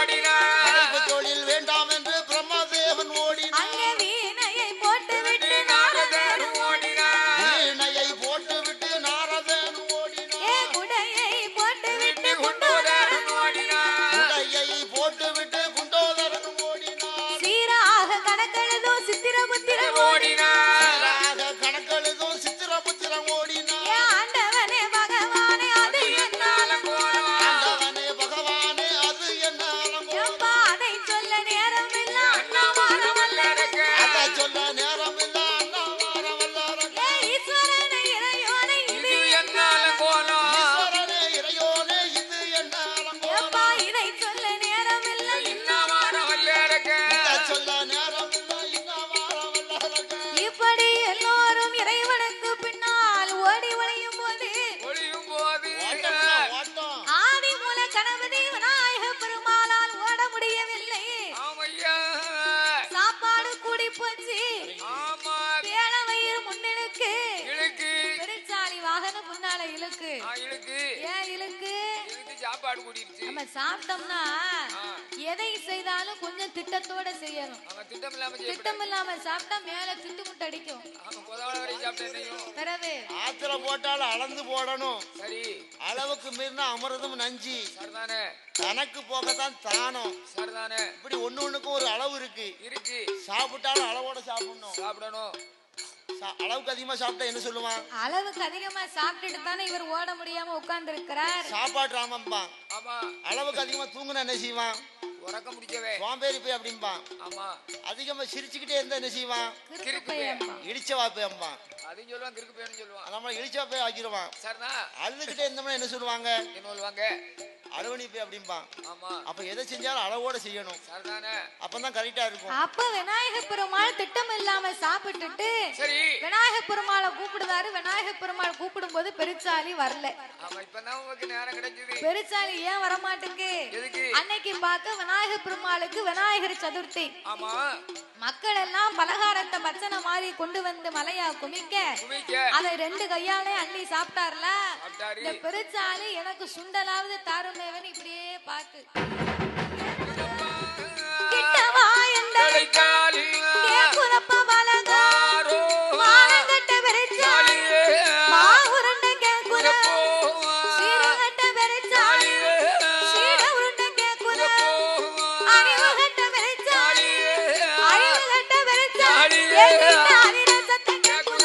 ஓடினார் தொழில் வேண்டாம் என்று பிரம்மதேவன் ஓடினார் அங்கே வீணையை போட்டு விட்டு நாரதர் ஓடினார் வீணையை போட்டு விட்டு நாரதன் ஓடினார் குடையை போட்டு விட்டு குண்டோதரன் ஓடினார் குடையை போட்டு விட்டு குண்டோதரன் ஓடினார் சீராக கணக்கெழுதோ சித்திரபுத்திரன் ஓடினார் சீராக கணக்கெழுதோ சித்திரபுத்திரன் ஓடினார் ஆண்டவனே பகவானே அது என்ன அலங்கோலம் ஆண்டவனே பகவானே அது என்ன அலங்கோலம் அதை சொல்ல நேரம் இல்ல அண்ணாவாரம் வல்லரக்க அதை சொல்ல நேரம் இல்ல அண்ணாவாரம் வல்லரக்க ஈஸ்வரனே இறையோனே இது என்ன அலங்கோலம் ஈஸ்வரனே இறையோனே இது என்ன அலங்கோலம் இதை சொல்ல நேரம் இல்ல இன்னவாரம் வல்லரக்க இதை சொல்ல நேரம் இல்ல அண்ணாவாரம் வல்லரக்க இப்படி எல்லோரும் இறைவனுக்கு பின்னால் ஓடி ஒளியும் போது ஒளியும் போது ஓட்டம் ஆதி மூல கணபதி விநாயக பெருமாளால் ஓட முடியவில்லை ஆமையா சாப்பாடு கூடி போச்சு ஆமா வேளவயிறு முன்னிலுக்கு இழுக்கு பெருச்சாலி வாகனம் முன்னால இழுக்கு இழுக்கு ஏன் இழுக்கு இழுக்கு சாப்பாடு கூட்டிருச்சு நம்ம சாப்பிட்டோம்னா எதை செய்தாலும் கொஞ்சம் திட்டத்தோட செய்யணும் அவன் திட்டம் இல்லாம திட்டம் இல்லாம சாப்பிட்டா மேல திட்டு முட்டை அடிக்கும் அவன் கொதவள வரை சாப்பிட்டேன் பிறகு ஆத்திர போட்டாலும் அளந்து போடணும் சரி அளவுக்கு மீறினா அமிர்தம் நஞ்சி சரிதானே கணக்கு போகத்தான் தானம் சரிதானே இப்படி ஒண்ணுக்கும் ஒரு அளவு இருக்கு இருக்கு சாப்பிட்டாலும் அளவோட சாப்பிடணும் சாப்பிடணும் அளவுக்கு அதிகமா சாப்பிட்டா என்ன சொல்லுவான் அளவுக்கு அதிகமா சாப்பிட்டுட்டு தானே இவர் ஓட முடியாம உட்கார்ந்து இருக்கிறார் சாப்பாடு ராமம்பா ஆமா அளவுக்கு அதிகமா தூங்குனா என்ன செய்வான் உறக்க முடிக்கவே சோம்பேறி போய் அப்படிம்பான் ஆமா அதிகமா சிரிச்சுக்கிட்டே இருந்தா என்ன செய்வான் கிறுக்கு பையன்பா. இடிச்சவா போயம்பான் அதையும் சொல்லுவான் கிறுக்கு பேன்னு சொல்லுவான் நம்ம இடிச்சவா போய் ஆக்கிடுவான் சரிதான் அழுதுகிட்டே இருந்தோம்னா என்ன சொல்லுவாங்க என்ன சொல்லுவாங்க அழுவணி போய் அப்படிம்பான் ஆமா அப்ப எதை செஞ்சாலும் அளவோட செய்யணும் சரிதானே அப்பதான் கரெக்டா இருக்கும் அப்ப விநாயக பெருமாள் திட்டம் இல்லாம சாப்பிட்டுட்டு சரி விநாயக பெருமாளை கூப்பிடுவாரு விநாயக பெருமாள் கூப்பிடும் போது பெருச்சாலி வரல ஆமா இப்பதான் உங்களுக்கு நேரம் கிடைச்சது பெருச்சாலி ஏன் வரமாட்டுக்கு எதுக்கு அன்னைக்கு பார்த்து விநாயக பெருமாளுக்கு விநாயகர் சதுர்த்தி ஆமா மக்கள் எல்லாம் பலகாரத்தை பச்சனை மாதிரி கொண்டு வந்து மலையா குமிக்க குமிக்க அதை 2 கையாலே அள்ளி சாப்பிட்டார்ல சாப்பிட்டாரு. இந்த பெருச்சாலி எனக்கு சுண்டலாவது தாருமேவன் இப்படியே பார்த்து கிட்டவா எந்த கிடைக்காலி கேக்குறப்ப பலகா ஆரோ மானங்கட்ட பெருச்சாலி மாவுருண்ட கேக்குற சீரகட்ட பெருச்சாலி சீட உருண்ட கேக்குற அறிவுகட்ட பெருச்சாலி அறிவுகட்ட பெருச்சாலி எங்கிட்ட அதிரசத்தை கேக்குற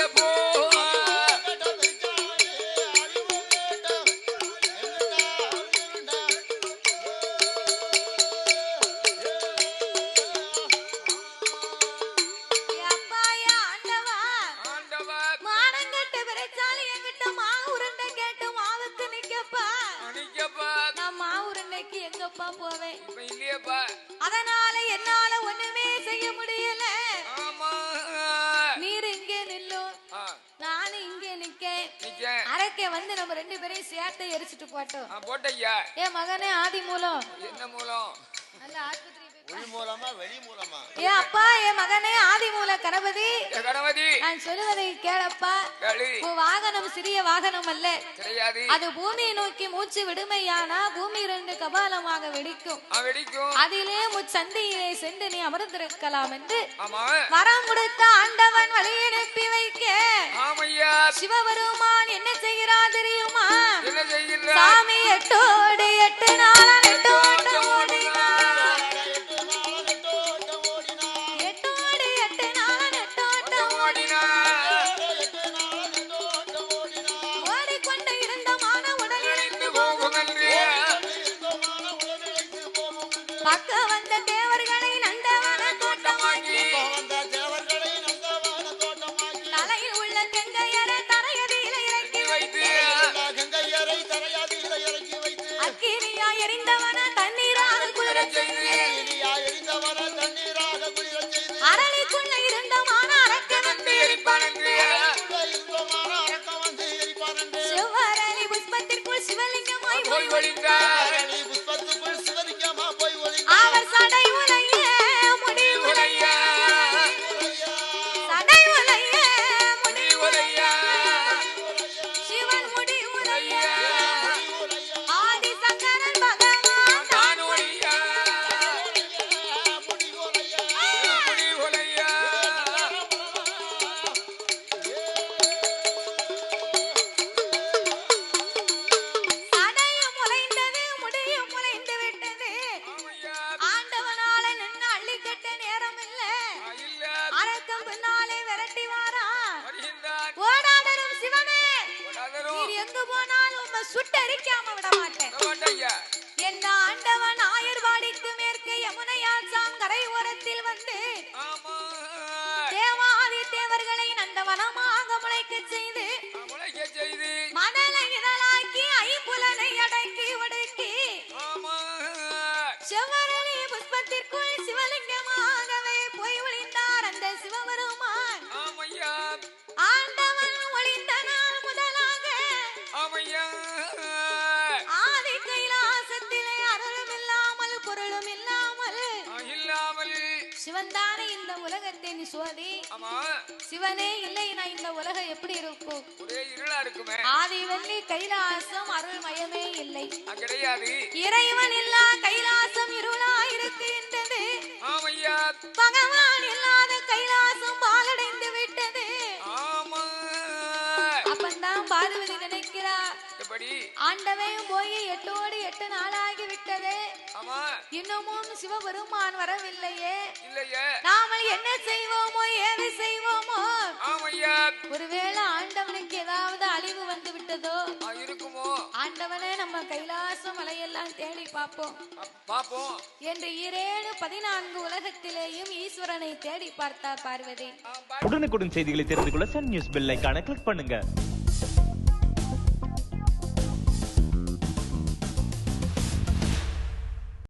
அப்பாயா ஆண்டவா ஆண்டவா மானங்கட்ட பெருச்சாலி எங்கிட்ட மாவுருண்ட கேட்டு மாவுக்கு நிக்கப்பா அணிக்கப்பா நான் மாவுருண்டைக்கு எங்கப்பா போவேன் இப்ப இல்லையப்பா அதனால என்னால ஒண்ணுமே செய்ய முடியல ஆமா நீர் இங்கே நில்லும் நானும் இங்கே நிக்கேன் நிக்க அரைக்க வந்து நம்ம 2 பேரையும் சேர்த்து எரிச்சிட்டு போட்டோம் போட்டையா ஏன் மகனே ஆதி மூலம் என்ன மூலம் நல்ல ஆஸ்பத்திரி போய் உள் மூலமா வெளி மூலமா ஏன் அப்பா என் மகனே ஆதி மூல கணபதி கணபதி நான் சொல்லுவதை கேளப்பா களி உன் வாகனம் சிறிய வாகனம் அல்ல கிடையாது அது பூமியை நோக்கி மூச்சு விடுமையானா பூமி 2 கபாலமாக வெடிக்கும் வெடிக்கும் அதிலே முச்சந்தியிலே சென்று நீ அமர்ந்திருக்கலாம் என்று ஆமா வரம் கொடுத்த ஆண்டவன் வழி அனுப்பி வைக்க ஆமையா சிவபெருமான் என்ன செய்கிறார் தெரியுமா என்ன செய்கின்ற சாமி 8 நாளா 8 ஓட்டம் ஓடினார் 8 நாளா 8 ஓட்டம் ஓடினா ஓடிக்கொண்டு இருந்த மான உடலிருந்து போகுமன்றி பக்க வந்த தேவர்களை நந்தவன தோட்டமாக்கி தலையில் உள்ள கங்கையர தரையதியில இறக்கி வைத்து அக்கினியா எரிந்தவன தண்ணீராக குளிர செய்து அரளிக்குள்ள இருந்த மான அரக்கவன் எரிப்பானன்று செவ்வரளி புஷ்பத்திற்குள் சிவலிங்கமாய் போய் ஒளிந்தார் அவர் சடை உலைய முடி உலைய உலையா சடை உலைய முடி உலையா சிவன் முடி உலைய ஆதி சங்கரன் பகவான் தான் ஒளியா சுட்டரிக்காம விட மாட்டேன். மாட்டையா என்ன ஆண்டவன் ஆயர்வாடிக்கு மேற்கு யமுனையாற்றாம் கரை ஓரத்தில் வந்து ஆமா தேவாதி தேவர்களை நந்தவனமாக முளைக்கச் செய்து முளைக்க செய்து மதலை இதழாக்கி ஐம்புலனை அடக்கி ஒடுக்கி ஆமா செவ்வரளி புஷ்பத்திற்குள் சிவலிங்கமாகவே போய் ஒளிந்தார் அந்த சிவபெருமான். ஆமையா ஆண்டவன் ஒளிந்த நாள் முதலாக ஆமையா ஆதி கைலாசத்திலே அருளும் இல்லாமல் பொருளும் இல்லாமல் இல்லாமல் சிவன்தானே இந்த உலகத்தின் சுவதி. ஆமா சிவனே இல்லைனா இந்த உலகம் எப்படி இருக்கும்? ஒரே இருளா இருக்குமே. ஆதி வள்ளி கைலாசம் அருள்மயமே இல்லை. கிடையாது. இறைவன் இல்லா கைலாசம் இருளா இருக்கின்றது. ஆமையா பகவான் இல்லாத கைலாசம் பாலடைந்து விட்டது. ஆமா அப்பந்தான் பார்வதி நினைக்கிறார், எப்படி ஆண்டவன் போய் 8 நாளாகி விட்டது, ஆமா இன்னமும் சிவபெருமான் வரவில்லையே, இல்லையே நாமல் என்ன செய்வோமோ ஏது செய்வோமோ? ஆமையா ஒருவேளை ஆண்டவனுக்கு ஏதாவது அழிவு வந்து விட்டதோ? இருக்குமோ? ஆண்டவனே நம்ம கைலாசம் மலையெல்லாம் தேடி பார்ப்போம் பாப்போம் என்று 14 உலகத்திலேயும் ஈஸ்வரனை தேடி பார்த்தார் பார்வதி. உடனுக்குடன் செய்திகளை தெரிந்து கொள்ள சன் நியூஸ் பெல் ஐகானை கிளிக் பண்ணுங்க.